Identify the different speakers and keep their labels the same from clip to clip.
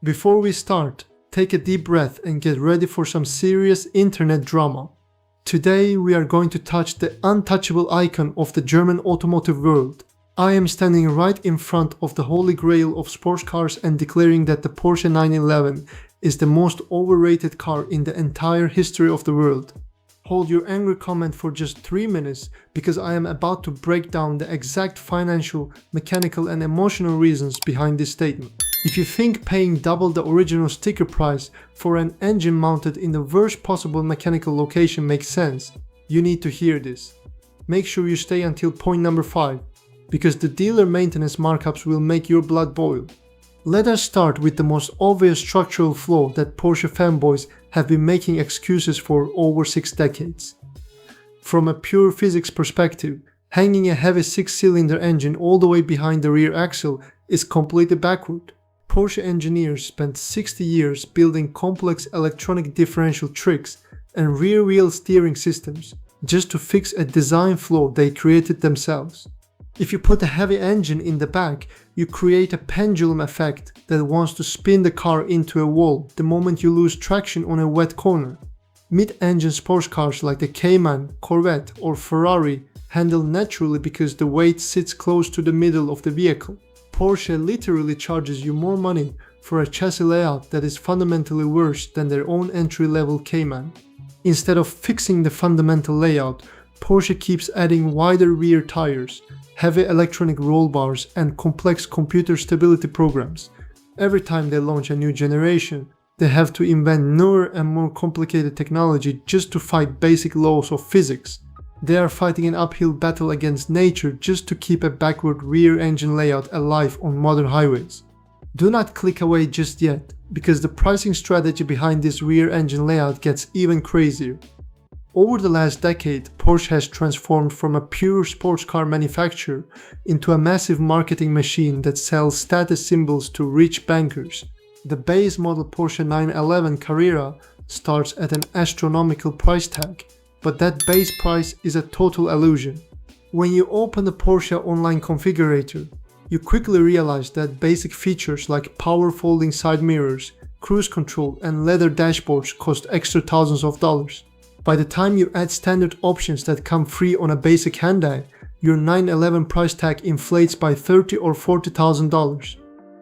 Speaker 1: Before we start, take a deep breath and get ready for some serious internet drama. Today we are going to touch the untouchable icon of the German automotive world. I am standing right in front of the holy grail of sports cars and declaring that the Porsche 911 is the most overrated car in the entire history of the world. Hold your angry comment for just 3 minutes because I am about to break down the exact financial, mechanical and emotional reasons behind this statement. If you think paying double the original sticker price for an engine mounted in the worst possible mechanical location makes sense, you need to hear this. Make sure you stay until point number 5, because the dealer maintenance markups will make your blood boil. Let us start with the most obvious structural flaw that Porsche fanboys have been making excuses for over 6 decades. From a pure physics perspective, hanging a heavy 6-cylinder engine all the way behind the rear axle is completely backward. Porsche engineers spent 60 years building complex electronic differential tricks and rear-wheel steering systems just to fix a design flaw they created themselves. If you put a heavy engine in the back, you create a pendulum effect that wants to spin the car into a wall the moment you lose traction on a wet corner. Mid-engine sports cars like the Cayman, Corvette or Ferrari handle naturally because the weight sits close to the middle of the vehicle. Porsche literally charges you more money for a chassis layout that is fundamentally worse than their own entry-level Cayman. Instead of fixing the fundamental layout, Porsche keeps adding wider rear tires, heavy electronic roll bars and complex computer stability programs. Every time they launch a new generation, they have to invent newer and more complicated technology just to fight basic laws of physics. They are fighting an uphill battle against nature just to keep a backward rear engine layout alive on modern highways. Do not click away just yet, because the pricing strategy behind this rear engine layout gets even crazier. Over the last decade, Porsche has transformed from a pure sports car manufacturer into a massive marketing machine that sells status symbols to rich bankers. The base model Porsche 911 Carrera starts at an astronomical price tag, but that base price is a total illusion. When you open the Porsche online configurator, you quickly realize that basic features like power folding side mirrors, cruise control and leather dashboards cost extra thousands of dollars. By the time you add standard options that come free on a basic Hyundai, your 911 price tag inflates by $30,000 or $40,000.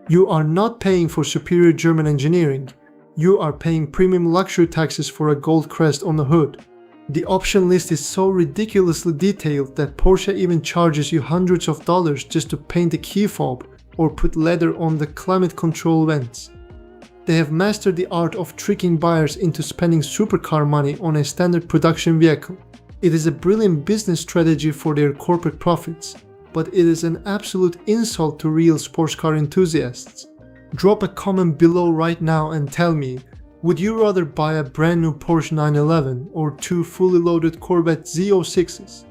Speaker 1: You are not paying for superior German engineering, you are paying premium luxury taxes for a gold crest on the hood. The option list is so ridiculously detailed that Porsche even charges you hundreds of dollars just to paint a key fob or put leather on the climate control vents. They have mastered the art of tricking buyers into spending supercar money on a standard production vehicle. It is a brilliant business strategy for their corporate profits, but it is an absolute insult to real sports car enthusiasts. Drop a comment below right now and tell me, would you rather buy a brand new Porsche 911 or 2 fully loaded Corvette Z06s?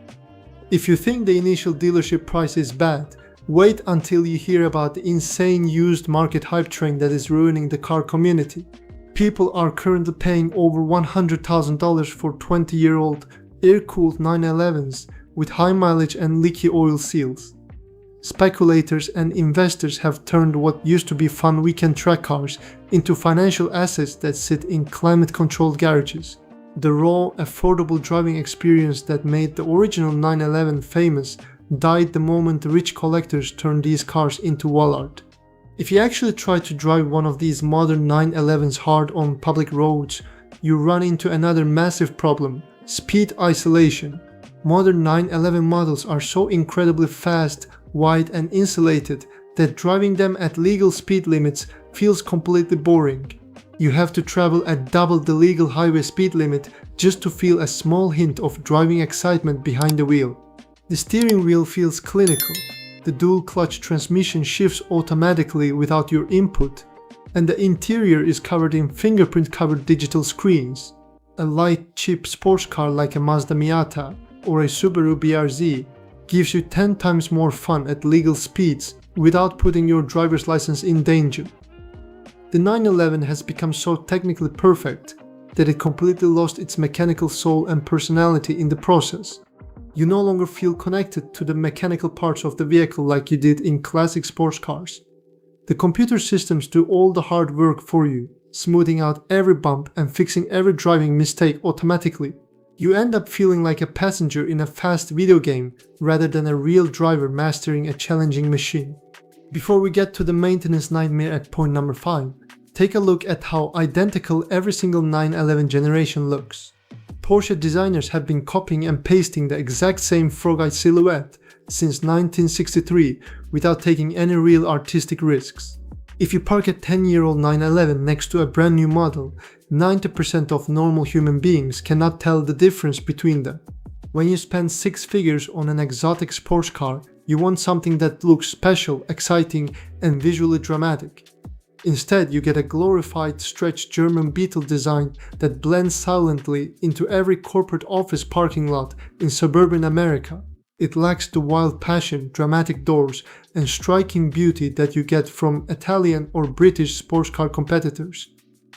Speaker 1: If you think the initial dealership price is bad, wait until you hear about the insane used market hype train that is ruining the car community. People are currently paying over $100,000 for 20-year-old air-cooled 911s with high mileage and leaky oil seals. Speculators and investors have turned what used to be fun weekend track cars into financial assets that sit in climate-controlled garages. The raw, affordable driving experience that made the original 911 famous died the moment rich collectors turned these cars into wall art. If you actually try to drive one of these modern 911s hard on public roads, you run into another massive problem: speed isolation. Modern 911 models are so incredibly fast, wide and insulated that driving them at legal speed limits feels completely boring. You have to travel at double the legal highway speed limit just to feel a small hint of driving excitement behind the wheel. The steering wheel feels clinical, the dual clutch transmission shifts automatically without your input, and the interior is covered in fingerprint-covered digital screens. A light, cheap sports car like a Mazda Miata or a Subaru BRZ gives you 10 times more fun at legal speeds without putting your driver's license in danger. The 911 has become so technically perfect that it completely lost its mechanical soul and personality in the process. You no longer feel connected to the mechanical parts of the vehicle like you did in classic sports cars. The computer systems do all the hard work for you, smoothing out every bump and fixing every driving mistake automatically. You end up feeling like a passenger in a fast video game rather than a real driver mastering a challenging machine. Before we get to the maintenance nightmare at point number 5, take a look at how identical every single 911 generation looks. Porsche designers have been copying and pasting the exact same frog-eye silhouette since 1963 without taking any real artistic risks. If you park a 10-year-old 911 next to a brand new model, 90% of normal human beings cannot tell the difference between them. When you spend 6 figures on an exotic sports car, you want something that looks special, exciting, and visually dramatic. Instead, you get a glorified, stretched German Beetle design that blends silently into every corporate office parking lot in suburban America. It lacks the wild passion, dramatic doors, and striking beauty that you get from Italian or British sports car competitors.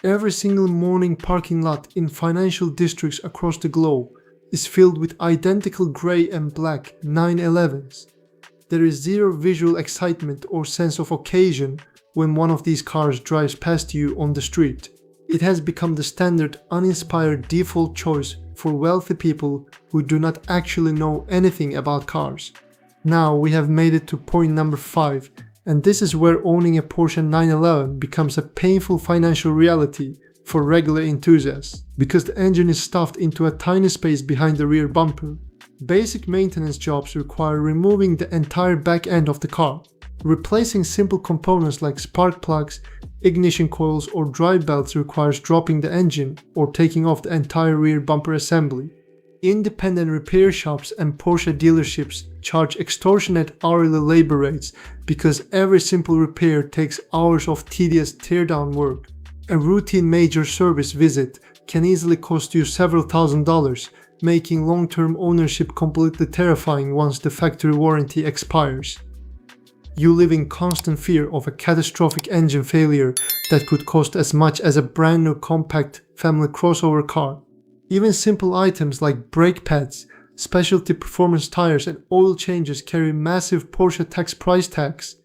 Speaker 1: Every single morning parking lot in financial districts across the globe is filled with identical grey and black 911s. There is zero visual excitement or sense of occasion when one of these cars drives past you on the street. It has become the standard, uninspired default choice for wealthy people who do not actually know anything about cars. Now we have made it to point number 5, and this is where owning a Porsche 911 becomes a painful financial reality for regular enthusiasts, because the engine is stuffed into a tiny space behind the rear bumper. Basic maintenance jobs require removing the entire back end of the car. Replacing simple components like spark plugs, ignition coils, or drive belts requires dropping the engine or taking off the entire rear bumper assembly. Independent repair shops and Porsche dealerships charge extortionate hourly labor rates because every simple repair takes hours of tedious teardown work. A routine major service visit can easily cost you several $1,000s, making long-term ownership completely terrifying once the factory warranty expires. You live in constant fear of a catastrophic engine failure that could cost as much as a brand new compact family crossover car. Even simple items like brake pads, specialty performance tires, and oil changes carry massive Porsche tax price tags.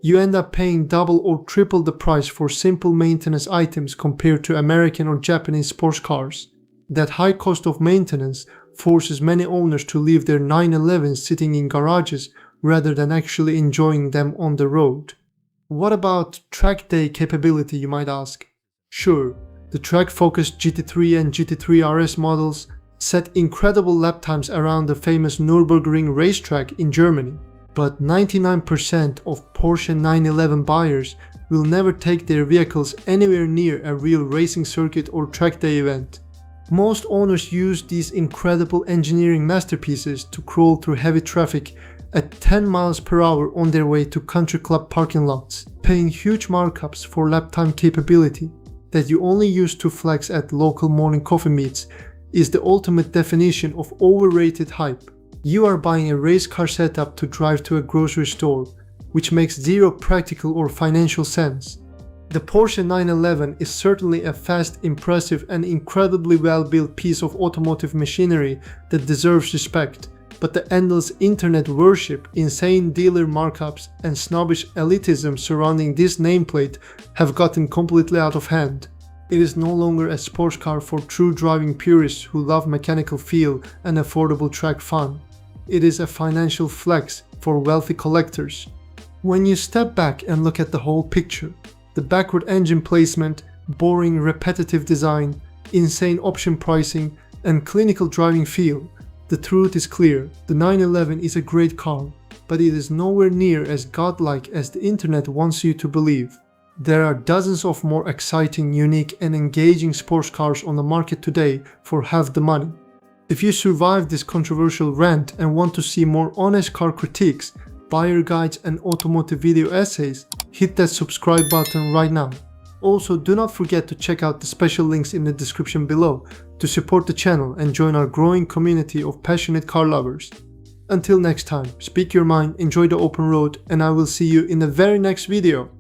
Speaker 1: You end up paying double or triple the price for simple maintenance items compared to American or Japanese sports cars. That high cost of maintenance forces many owners to leave their 911s sitting in garages rather than actually enjoying them on the road. What about track day capability, you might ask? Sure, the track-focused GT3 and GT3 RS models set incredible lap times around the famous Nürburgring racetrack in Germany, but 99% of Porsche 911 buyers will never take their vehicles anywhere near a real racing circuit or track day event. Most owners use these incredible engineering masterpieces to crawl through heavy traffic at 10 miles per hour on their way to country club parking lots, paying huge markups for lap time capability that you only use to flex at local morning coffee meets is the ultimate definition of overrated hype. You are buying a race car setup to drive to a grocery store, which makes zero practical or financial sense. The Porsche 911 is certainly a fast, impressive, and incredibly well-built piece of automotive machinery that deserves respect. But the endless internet worship, insane dealer markups, and snobbish elitism surrounding this nameplate have gotten completely out of hand. It is no longer a sports car for true driving purists who love mechanical feel and affordable track fun. It is a financial flex for wealthy collectors. When you step back and look at the whole picture, the backward engine placement, boring repetitive design, insane option pricing, and clinical driving feel, the truth is clear. The 911 is a great car, but it is nowhere near as godlike as the internet wants you to believe. There are dozens of more exciting, unique, and engaging sports cars on the market today for half the money. If you survived this controversial rant and want to see more honest car critiques, buyer guides, and automotive video essays, hit that subscribe button right now. Also, do not forget to check out the special links in the description below to support the channel and join our growing community of passionate car lovers. Until next time, speak your mind, enjoy the open road, and I will see you in the very next video.